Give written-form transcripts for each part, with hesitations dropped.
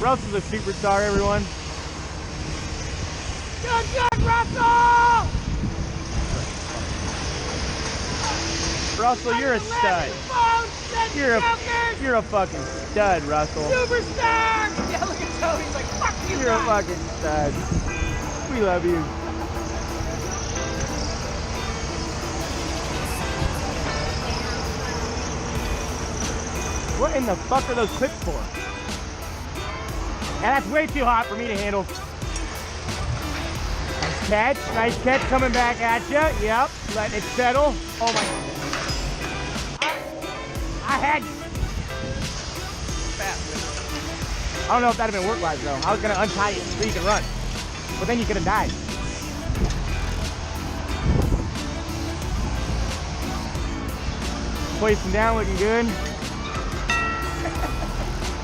Russell's a superstar, everyone. Good, Russell! Russell, you're a stud. You're a fucking stud, Russell. Superstar! Yeah, look at Tony. He's like, fuck you. You're a fucking stud. We love you. What in the fuck are those clips for? Yeah, that's way too hot for me to handle. Nice catch coming back at you. Yep, letting it settle. Oh my. I had. I don't know if that'd have been work-wise though. I was gonna untie it so you can run, but then you could have died. Hoisting down, looking good.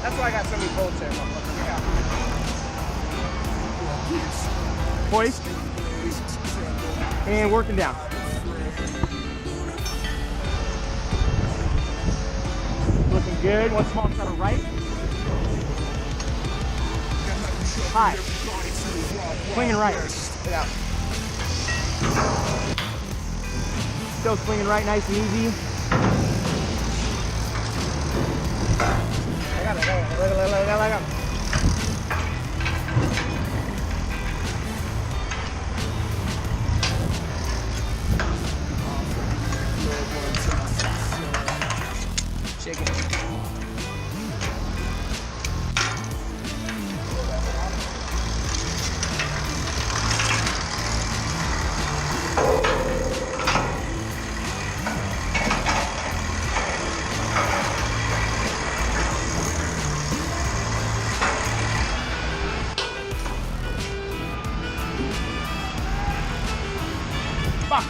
That's why I got so many bolts there, motherfucker. Yeah. Hoist. And working down. Looking good. One small shot of right. High. Swinging right. Yeah. Still swinging right, nice and easy. I got it. Let go. Shaking it. Fuck.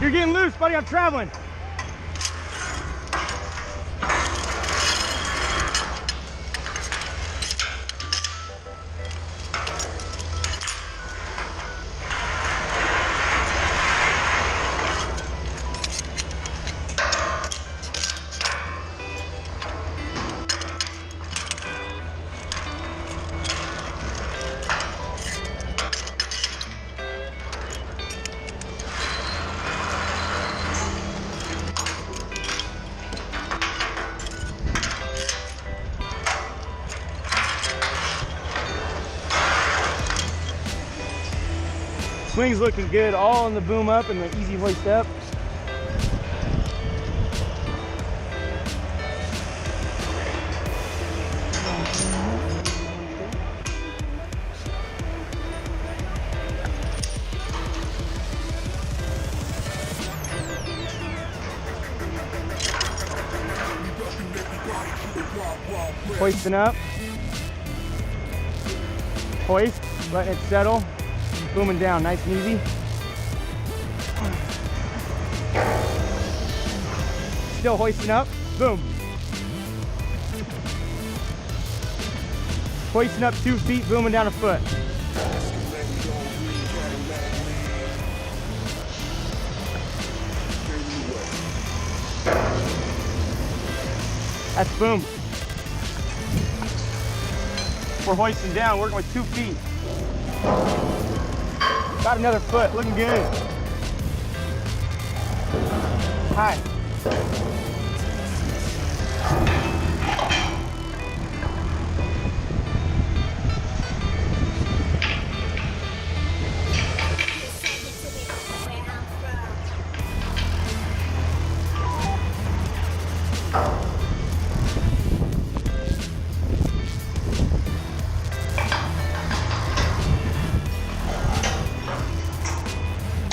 You're getting loose, buddy. I'm traveling. Swing's looking good, all in the boom up and the easy hoist up. Hoisting up. Hoist, letting it settle. Booming down, nice and easy. Still hoisting up, boom. Hoisting up 2 feet, booming down a foot. That's boom. We're hoisting down, working with 2 feet. Got another foot, looking good. Hi.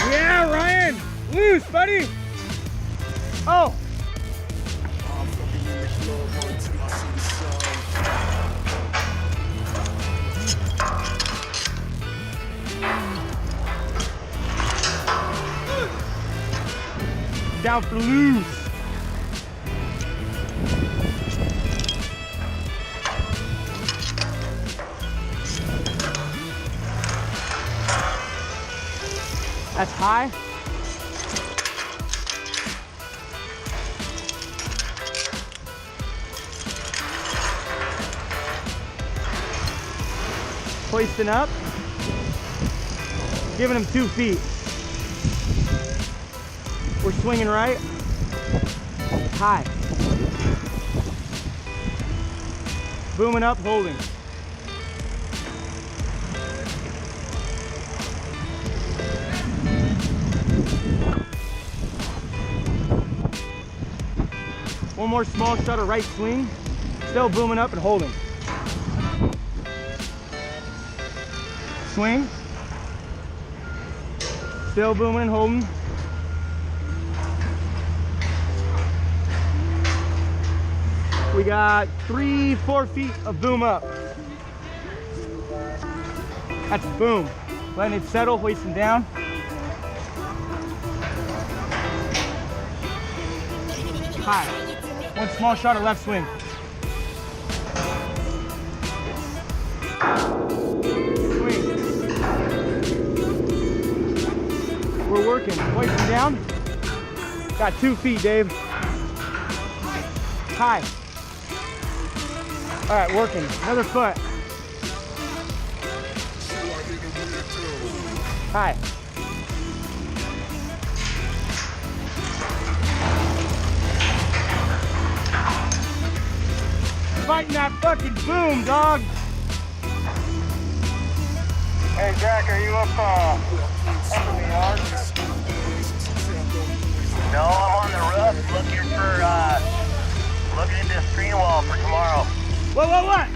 Yeah, Ryan! Loose, buddy! Oh! Down for loose. That's high. Hoisting up. Giving him 2 feet. We're swinging right. High. Booming up, holding. One more small shutter right swing. Still booming up and holding. Swing. Still booming and holding. We got 3-4 feet of boom up. That's boom. Letting it settle, hoisting down. High. One small shot of left swing. Swing. We're working. Hoisting down. Got 2 feet, Dave. High. All right, working. Another foot. High. Fighting that fucking boom, dog. Hey Jack, are you up in the yard? No, I'm on the roof looking into a screen wall for tomorrow. What? Hold on.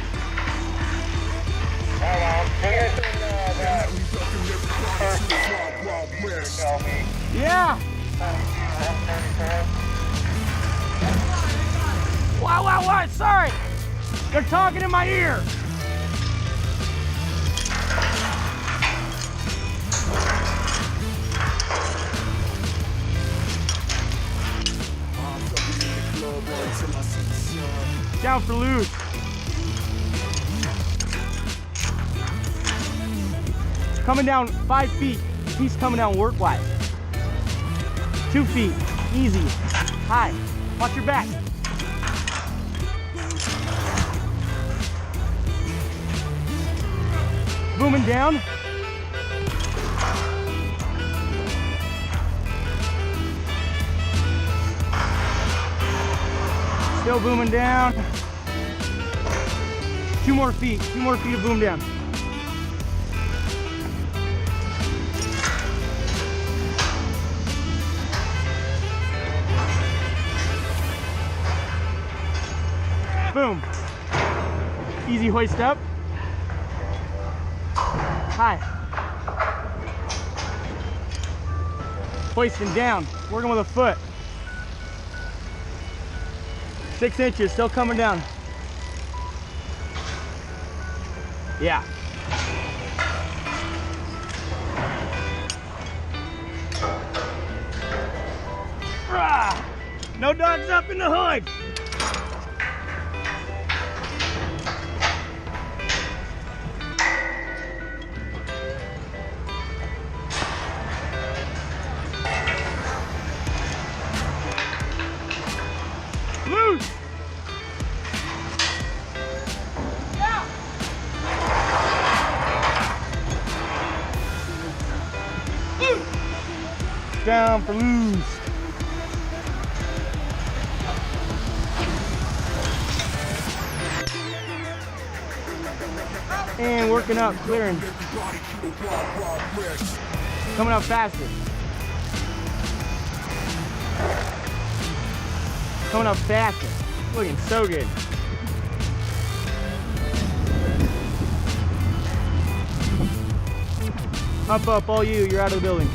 Tell me. Yeah. What? Sorry. They're talking in my ear. Down for loose. Coming down 5 feet. He's coming down work-wise. 2 feet. Easy. High. Watch your back. Booming down. Still booming down. 2 more feet. 2 more feet of boom down. Boom. Easy hoist up. High. Hoisting down. Working with a foot. 6 inches. Still coming down. Yeah. Rah! No dogs up in the hood. Loose. Yeah. Loose. Down for loose. And working up, clearing. Coming up faster. Coming up faster. Looking so good. Up, all you. You're out of the building.